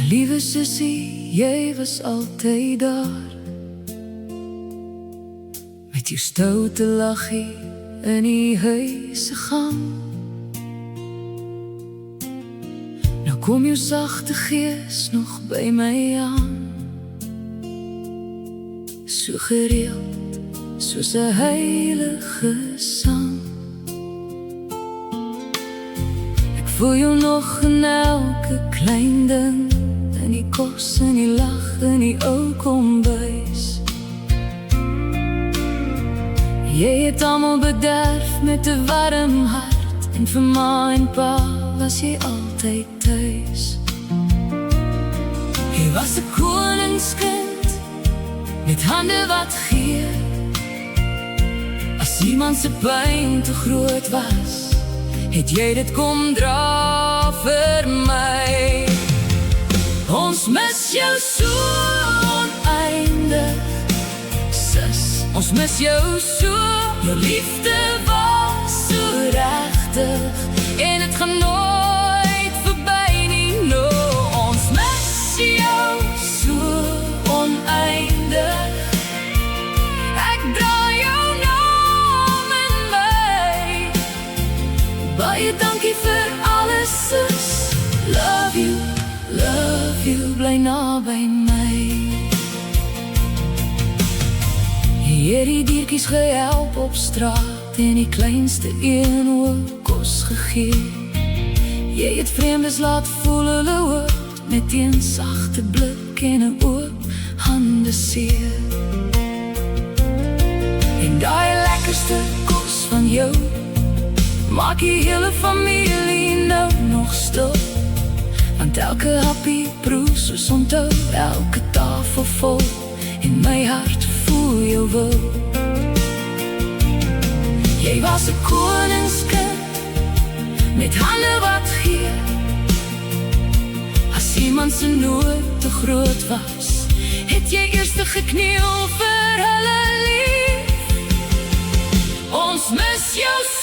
Liewe sussie, jy was altyd daar, met jou stoute lachie in die huise gang. Nou kom jou sagte gees nog by my aan, so gereeld soos 'n heilige sang. Ek voel jou nog in elke klein ding, in die kos, in die lach, in die ou kombuis. Jy het almal bederf met 'n warm hart, en vir ma en pa was jy altyd thuis. Jy was 'n koningskind, met hande wat gee. As iemand se pyn te groot was, het jy dit kom dra vir my. Ons mis jou so oneindig, sis, ons mis jou so. Jou liefde was so regtig, en het gaan nooit verby nie, no. Ons mis jou so oneindig. Ek dra jou naam in my. Baie dankie vir alles, sis. Love you, bly naby my. Jy het die diertjies gehelp op straat, en die kleinste een ook kos gegee. Jy het vreemdes laat voel hulle hoort, met een sagte blik en 'n oop hande seer. En daai lekkerste kos van jou maak die hele familie nou nog stil. Want elke happie proef soos onthou, elke tafel vol, en my hart voel jou wil. Jy was 'n koningskind, met hande wat gee. As iemand se nood te groot was, het jy eers gekniel vir hulle lief. Ons mis jou so.